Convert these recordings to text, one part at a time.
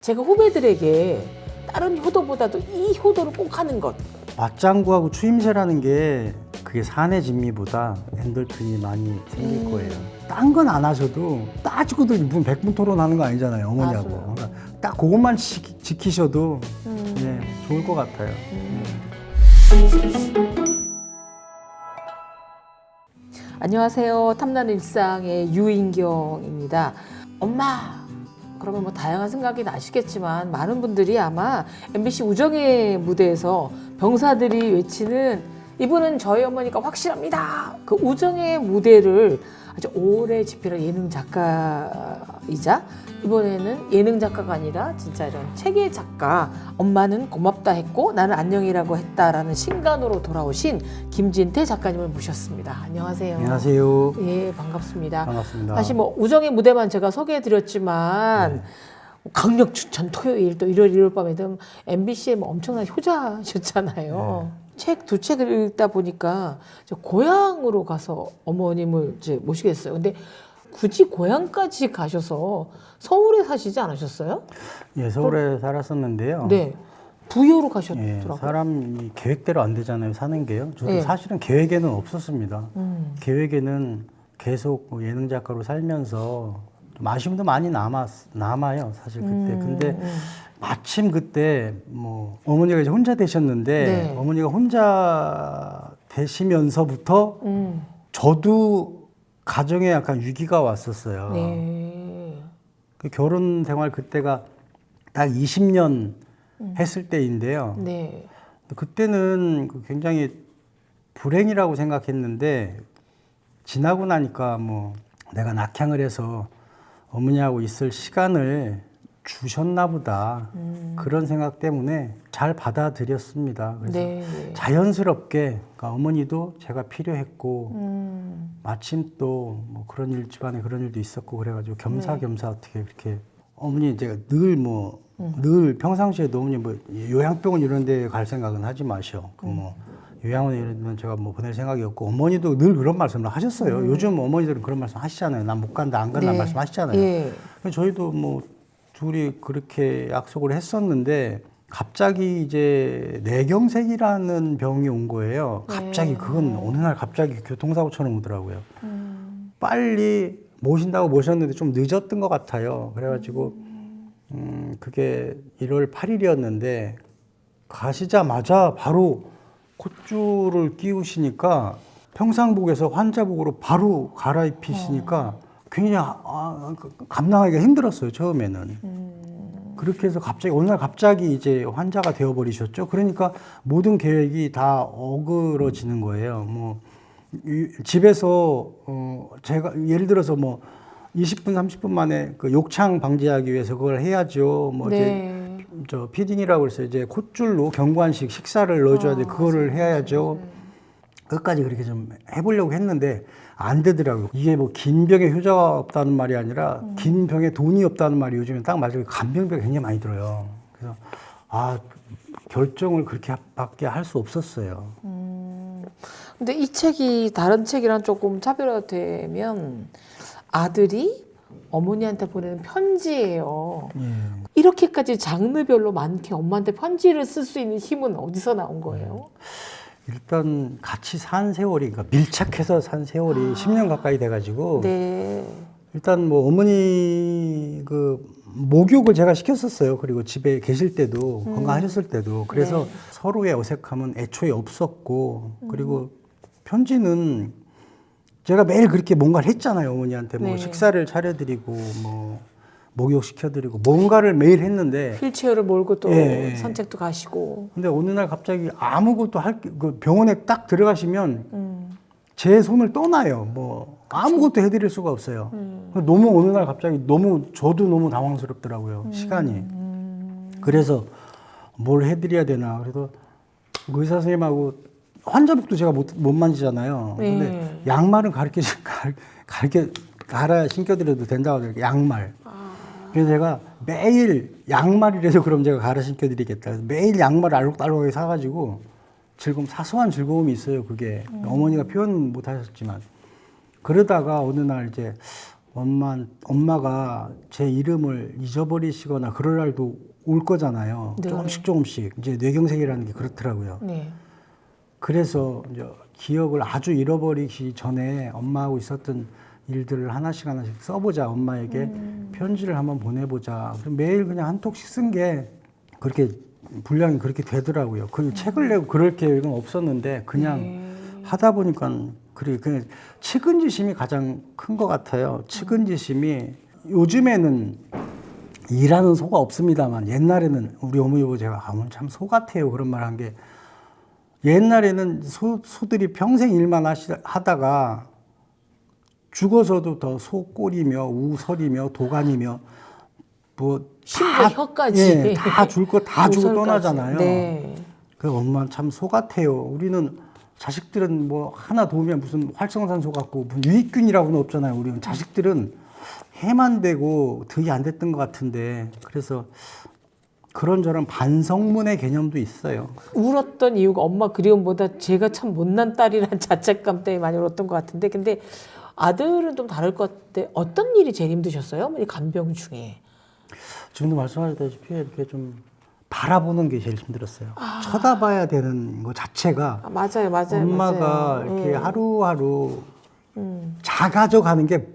제가 후배들에게 다른 효도보다도 이 효도를 꼭 하는 것. 맞장구하고 추임새라는 게 그게 사내 진미보다 엔돌핀이 많이 생길 거예요. 딴 건 안 하셔도 따지고들 무슨 백분 토론하는 거 아니잖아요, 어머니하고. 맞아요. 그러니까 딱 그것만 지키셔도 네, 좋을 것 같아요. 안녕하세요. 탐나는 일상의 유인경입니다. 엄마! 그러면 뭐 다양한 생각이 나시겠지만 많은 분들이 아마 MBC 우정의 무대에서 병사들이 외치는 이분은 저희 어머니가 확실합니다. 그 우정의 무대를 아주 오래 집필한 예능 작가이자 이번에는 예능 작가가 아니라 진짜 이런 책의 작가, 엄마는 고맙다 했고 나는 안녕이라고 했다라는 신간으로 돌아오신 김진태 작가님을 모셨습니다. 안녕하세요. 안녕하세요. 예, 반갑습니다. 반갑습니다. 사실 뭐 우정의 무대만 제가 소개해드렸지만 강력 추천 토요일 또 일요일 밤에 등 MBC에 뭐 엄청난 효자셨잖아요. 책 두 책을 읽다 보니까 저 고향으로 가서 어머님을 이제 모시게 됐어요. 근데 굳이 고향까지 가셔서 서울에 사시지 않으셨어요? 예, 서울에 살았었는데요. 네. 부여로 예, 가셨더라고요. 사람이 계획대로 안 되잖아요, 사는 게요. 저도 네. 사실은 계획에는 없었습니다. 계획에는 계속 뭐 예능 작가로 살면서 좀 아쉬움도 많이 남아요, 사실 그때. 근데 마침 그때 뭐 어머니가 이제 혼자 되셨는데 네. 어머니가 혼자 되시면서부터 저도 가정에 약간 위기가 왔었어요. 네. 그 결혼 생활 그때가 딱 20년 했을 때인데요. 네. 그때는 굉장히 불행이라고 생각했는데 지나고 나니까 뭐 내가 낙향을 해서 어머니하고 있을 시간을 주셨나 보다 그런 생각 때문에 잘 받아들였습니다. 그래서 네. 자연스럽게 그러니까 어머니도 제가 필요했고 마침 또 뭐 그런 일 집안에 그런 일도 있었고 그래가지고 겸사겸사 어떻게 그렇게 어머니 제가 늘 평상시에도 어머니 뭐 요양병원 이런 데 갈 생각은 하지 마셔. 그 뭐 요양원에 이런 제가 뭐 보낼 생각이 없고 어머니도 늘 그런 말씀을 하셨어요. 요즘 어머니들은 그런 말씀 하시잖아요. 난 못 간다 안 간다 네. 말씀 하시잖아요. 예. 저희도 뭐 둘이 그렇게 약속을 했었는데 갑자기 이제 뇌경색이라는 병이 온 거예요. 갑자기 그건 어느 날 갑자기 교통사고처럼 오더라고요. 빨리 모신다고 모셨는데 좀 늦었던 것 같아요. 그래가지고 그게 1월 8일이었는데 가시자마자 바로 콧줄을 끼우시니까 평상복에서 환자복으로 바로 갈아입히시니까 굉장히 감당하기가 힘들었어요, 처음에는. 그렇게 해서 갑자기 어느 날 갑자기 이제 환자가 되어 버리셨죠. 그러니까 모든 계획이 다 어그러지는 거예요. 뭐 집에서 제가 예를 들어서 뭐 20분 30분 만에 그 욕창 방지하기 위해서 그걸 해야죠. 뭐 네. 이제 저 피딩이라고 해서 이제 콧줄로 경관식 식사를 넣어줘야 돼. 그거를 해야죠. 끝까지 그렇게 좀 해보려고 했는데 안 되더라고요. 이게 뭐 긴 병에 효자가 없다는 말이 아니라 긴 병에 돈이 없다는 말이 요즘에 딱 맞아요. 간병비가 굉장히 많이 들어요. 그래서 결정을 그렇게 밖에 할 수 없었어요. 근데 이 책이 다른 책이랑 조금 차별화되면 아들이 어머니한테 보내는 편지예요. 이렇게까지 장르별로 많게 엄마한테 편지를 쓸 수 있는 힘은 어디서 나온 거예요? 일단 같이 산 세월이, 그러니까 밀착해서 산 세월이 10년 가까이 돼가지고 네. 일단 뭐 어머니 그 목욕을 제가 시켰었어요. 그리고 집에 계실 때도 건강하셨을 때도 그래서 서로의 어색함은 애초에 없었고 그리고 편지는 제가 매일 그렇게 뭔가를 했잖아요. 어머니한테 뭐 네. 식사를 차려드리고 뭐 목욕 시켜드리고 뭔가를 매일 했는데 휠체어를 몰고 또 예. 산책도 가시고. 근데 어느 날 갑자기 아무것도 그 병원에 딱 들어가시면 제 손을 떠나요. 뭐 아무것도 해드릴 수가 없어요. 너무 어느 날 갑자기 저도 너무 당황스럽더라고요. 시간이. 그래서 뭘 해드려야 되나. 그래서 의사 선생님하고 환자복도 제가 못 만지잖아요. 근데 양말은 갈아 신겨드려도 된다고 하더라고요. 양말. 그래서 제가 매일 양말이라도 그럼 제가 갈아 신겨드리겠다. 그래서 매일 양말을 알록달록하게 사가지고 사소한 즐거움이 있어요. 그게 어머니가 표현 못 하셨지만 그러다가 어느 날 이제 엄마가 제 이름을 잊어버리시거나 그럴 날도 올 거잖아요. 네. 조금씩 이제 뇌경색이라는 게 그렇더라고요. 네. 그래서 이제 기억을 아주 잃어버리기 전에 엄마하고 있었던 일들을 하나씩 써보자. 엄마에게 편지를 한번 보내보자. 그럼 매일 그냥 한 톡씩 쓴 게 그렇게 분량이 그렇게 되더라고요. 그 책을 내고 그럴 계획은 없었는데 그냥 하다 보니까 그냥 측은지심이 가장 큰 것 같아요. 측은지심이 요즘에는 일하는 소가 없습니다만 옛날에는 우리 어머니 보고 제가 어머니 참 소 같아요 그런 말 한 게 옛날에는 소들이 평생 일만 하다가 죽어서도 더 소꼴이며 우설이며 도가니며 뭐 심지어 혀까지 예, 다 줄 거 다 주고 우설까지. 떠나잖아요. 네. 그 엄마는 참 소 같아요. 우리는 자식들은 뭐 하나 도우면 무슨 활성산소 같고 무슨 유익균이라고는 없잖아요. 우리는 자식들은 해만 되고 득이 안 됐던 것 같은데 그래서 그런저런 반성문의 개념도 있어요. 울었던 이유가 엄마 그리움보다 제가 참 못난 딸이라는 자책감 때문에 많이 울었던 것 같은데 근데 아들은 좀 다를 것 같은데 어떤 일이 제일 힘드셨어요? 어머니 간병 중에. 지금도 말씀하셨다시피 이렇게 좀 바라보는 게 제일 힘들었어요. 쳐다봐야 되는 거 자체가 맞아요. 엄마가 맞아요. 이렇게 하루하루 작아져 가는 게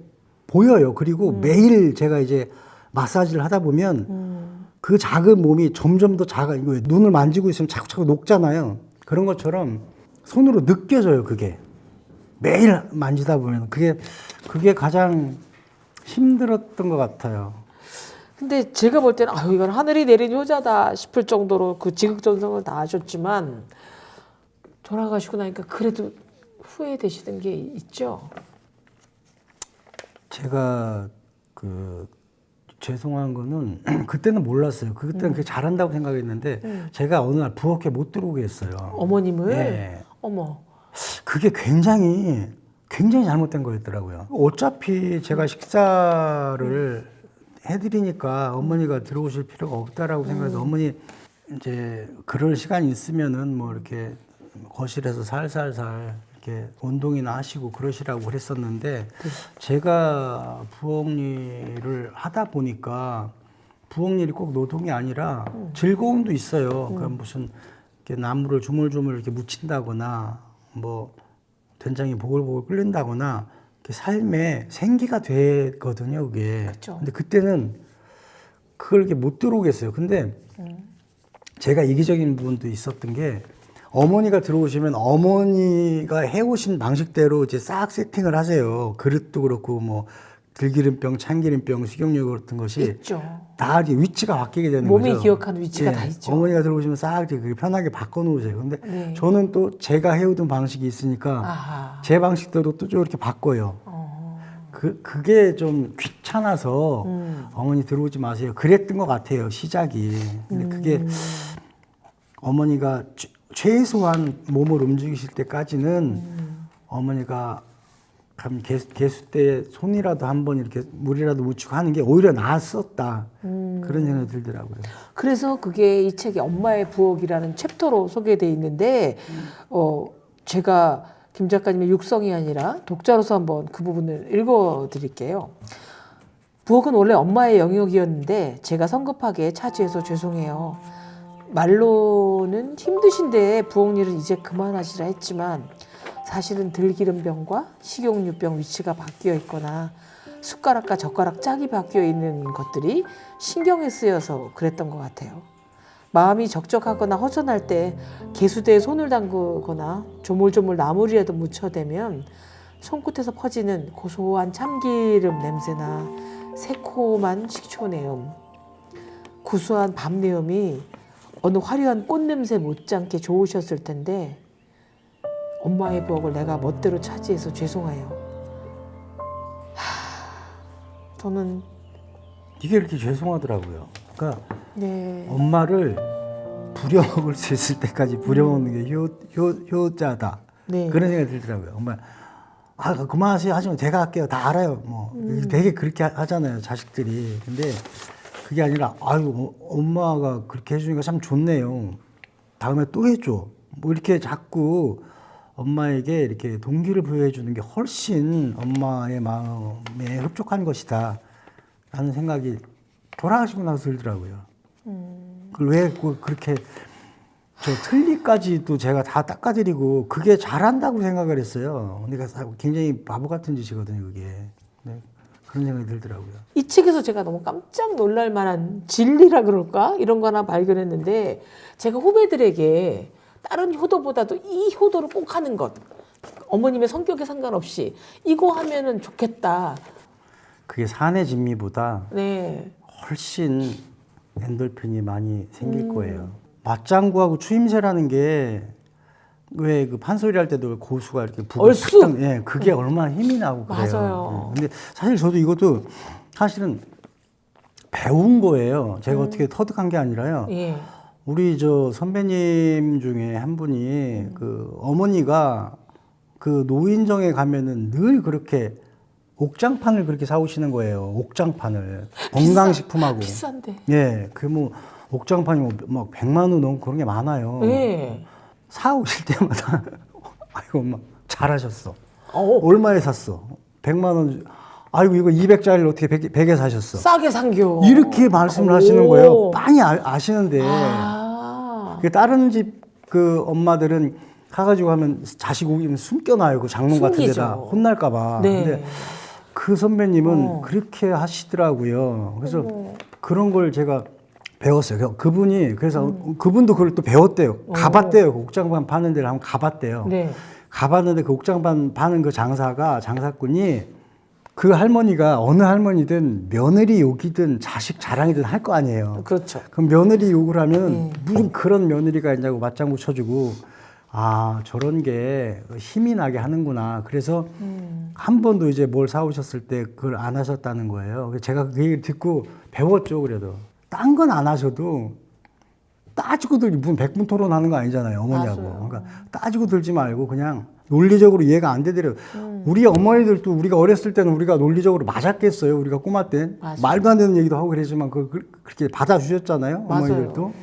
보여요. 그리고 매일 제가 이제 마사지를 하다 보면 그 작은 몸이 점점 더 작아. 이거 눈을 만지고 있으면 자꾸자꾸 녹잖아요. 그런 것처럼 손으로 느껴져요. 그게 매일 만지다 보면 그게 가장 힘들었던 것 같아요. 근데 제가 볼 때는 아유 이건 하늘이 내린 효자다 싶을 정도로 그 지극정성을 다하셨지만 돌아가시고 나니까 그래도 후회되시는 게 있죠. 제가 그 죄송한 거는 그때는 몰랐어요. 그때는 그게 잘한다고 생각했는데 제가 어느 날 부엌에 못 들어오게 했어요. 어머님을? 네. 어머. 그게 굉장히 잘못된 거였더라고요. 어차피 제가 식사를 해드리니까 어머니가 들어오실 필요가 없다라고 생각해서 어머니 이제 그럴 시간이 있으면은 뭐 이렇게 거실에서 살살살 이렇게 운동이나 하시고 그러시라고 그랬었는데 제가 부엌 일을 하다 보니까 부엌 일이 꼭 노동이 아니라 즐거움도 있어요. 그럼 무슨 이렇게 나무를 주물주물 이렇게 묻힌다거나 뭐 된장이 보글보글 끓는다거나 삶에 생기가 되거든요, 그게. 그쵸. 근데 그때는 그걸 이렇게 못 들어오겠어요. 근데 제가 이기적인 부분도 있었던 게 어머니가 들어오시면 어머니가 해오신 방식대로 이제 싹 세팅을 하세요. 그릇도 그렇고 뭐 들기름병, 참기름병, 식용유 같은 것이 있죠. 다 이제 위치가 바뀌게 되는 몸이 거죠. 기억하는 위치가 예, 다 있죠. 어머니가 들어오시면 싹 이렇게 편하게 바꿔놓으세요. 근데 네. 저는 또 제가 해오던 방식이 있으니까 아하. 제 방식대로 또 이렇게 바꿔요. 그게 좀 귀찮아서 어머니 들어오지 마세요. 그랬던 것 같아요, 시작이. 근데 그게 어머니가 최소한 몸을 움직이실 때까지는 어머니가 참 개수 때 손이라도 한번 이렇게 물이라도 묻히고 하는 게 오히려 나았었다. 그런 생각이 들더라고요. 그래서 그게 이 책에 엄마의 부엌이라는 챕터로 소개되어 있는데 제가 김 작가님의 육성이 아니라 독자로서 한번 그 부분을 읽어드릴게요. 부엌은 원래 엄마의 영역이었는데 제가 성급하게 차지해서 죄송해요. 말로는 힘드신데 부엌 일은 이제 그만하시라 했지만 사실은 들기름병과 식용유병 위치가 바뀌어 있거나 숟가락과 젓가락 짝이 바뀌어 있는 것들이 신경에 쓰여서 그랬던 것 같아요. 마음이 적적하거나 허전할 때 개수대에 손을 담그거나 조물조물 나물이라도 묻혀대면 손끝에서 퍼지는 고소한 참기름 냄새나 새콤한 식초 내음, 구수한 밥 내음이 어느 화려한 꽃 냄새 못지않게 좋으셨을 텐데 엄마의 부엌을 내가 멋대로 차지해서 죄송해요. 저는 이게 이렇게 죄송하더라고요. 그러니까 네. 엄마를 부려먹을 수 있을 때까지 부려먹는 게 효자다. 네. 그런 생각이 들더라고요. 엄마, 그만하세요. 하지만 제가 할게요. 다 알아요. 뭐 되게 그렇게 하잖아요, 자식들이. 근데 그게 아니라 엄마가 그렇게 해주니까 참 좋네요. 다음에 또 해줘. 뭐 이렇게 자꾸 엄마에게 이렇게 동기를 부여해 주는 게 훨씬 엄마의 마음에 흡족한 것이다 라는 생각이 돌아가시고 나서 들더라고요. 그걸 왜 그렇게 저 틀니까지도 제가 다 닦아드리고 그게 잘한다고 생각을 했어요. 근데 굉장히 바보 같은 짓이거든요, 그게. 네, 그런 생각이 들더라고요. 이 책에서 제가 너무 깜짝 놀랄 만한 진리라 그럴까? 이런 거 하나 발견했는데 제가 후배들에게 다른 효도보다도 이 효도를 꼭 하는 것. 어머님의 성격에 상관없이 이거 하면은 좋겠다. 그게 사내 진미보다 네. 훨씬 엔돌핀이 많이 생길 거예요. 맞장구하고 추임새라는 게 왜 그 판소리 할 때도 고수가 이렇게 얼쑤! 예, 그게 얼마나 힘이 나고 그래요. 맞아요. 예. 근데 사실 저도 이것도 사실은 배운 거예요. 제가 어떻게 터득한 게 아니라요. 예. 우리 저 선배님 중에 한 분이 그 어머니가 그 노인정에 가면은 늘 그렇게 옥장판을 그렇게 사오시는 거예요. 옥장판을 건강식품하고. 비싼데. 예, 그 뭐 옥장판이 막 100만 원 넘고 그런 게 많아요. 예. 사오실 때마다 아이고 엄마 잘하셨어. 어, 얼마에 샀어? 100만 원. 아이고 이거 200짜리를 어떻게 100에 사셨어? 싸게 상교. 이렇게 말씀을 오. 하시는 거예요. 빤히 아시는데. 아. 그 다른 집 그 엄마들은 가가지고 하면 자식 오기면 숨겨놔요. 그 장롱 같은 숨기죠. 데다 혼날까봐. 네. 근데 그 선배님은 그렇게 하시더라고요. 그래서 그런 걸 제가 배웠어요. 그분이 그래서 그분도 그걸 또 배웠대요. 가봤대요. 그 옥장판 파는 데를 한번 가봤대요. 네. 가봤는데 그 옥장판 파는 그 장사꾼이 그 할머니가 어느 할머니든 며느리 욕이든 자식 자랑이든 할 거 아니에요. 그렇죠. 그럼 며느리 욕을 하면 무슨 그런 며느리가 있냐고 맞장구 쳐주고 아 저런 게 힘이 나게 하는구나. 그래서 한 번도 이제 뭘 사오셨을 때 그걸 안 하셨다는 거예요. 그래서 제가 그 얘기를 듣고 배웠죠. 그래도 딴 건 안 하셔도 따지고 들지 무슨 백분 토론하는 거 아니잖아요. 어머니하고. 맞아요. 그러니까 따지고 들지 말고 그냥 논리적으로 이해가 안 되더라도 우리 어머니들도 우리가 어렸을 때는 우리가 논리적으로 맞았겠어요. 우리가 꼬마 때 맞아요. 말도 안 되는 얘기도 하고 그랬지만 그렇게 받아주셨잖아요. 맞아요. 어머니들도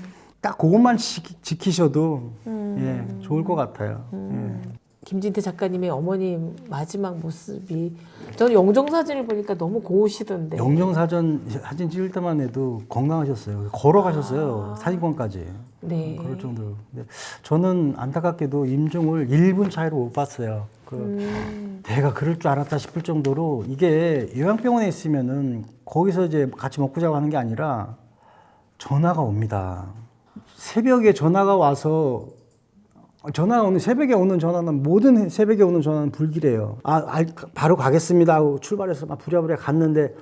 딱 그것만 지키셔도 예, 좋을 것 같아요. 예. 김진태 작가님의 어머님 마지막 모습이 저는 영정 사진을 보니까 너무 고우시던데. 영정사전 사진 찍을 때만 해도 건강하셨어요. 걸어가셨어요. 사진관까지. 네. 그럴 정도로. 근데 저는 안타깝게도 임종을 1분 차이로 못 봤어요. 내가 그럴 줄 알았다 싶을 정도로 이게 요양병원에 있으면은 거기서 이제 같이 먹고 자고 하는 게 아니라 전화가 옵니다. 새벽에 전화가 와서 새벽에 오는 전화는 모든 새벽에 오는 전화는 불길해요. 바로 가겠습니다 하고 출발해서 막 부랴부랴 갔는데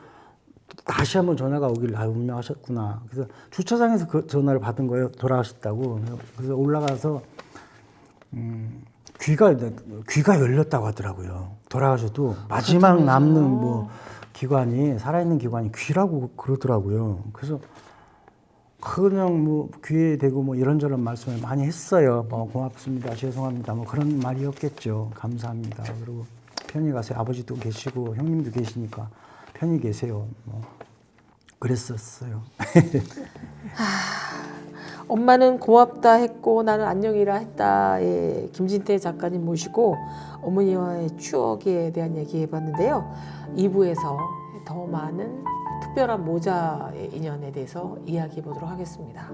다시 한번 전화가 오길 운명하셨구나. 그래서 주차장에서 그 전화를 받은 거예요. 돌아가셨다고. 그래서 올라가서 귀가 열렸다고 하더라고요. 돌아가셔도 마지막 남는 뭐 기관이 살아있는 기관이 귀라고 그러더라고요. 그래서 그냥 뭐 귀에 대고 뭐 이런저런 말씀을 많이 했어요. 뭐 고맙습니다, 죄송합니다, 뭐 그런 말이었겠죠. 감사합니다. 그리고 편히 가세요. 아버지도 계시고 형님도 계시니까 편히 계세요. 뭐 그랬었어요. 엄마는 고맙다 했고 나는 안녕이라 했다의 김진태 작가님 모시고 어머니와의 추억에 대한 얘기 해봤는데요. 2부에서 더 많은 특별한 모자의 인연에 대해서 이야기해 보도록 하겠습니다.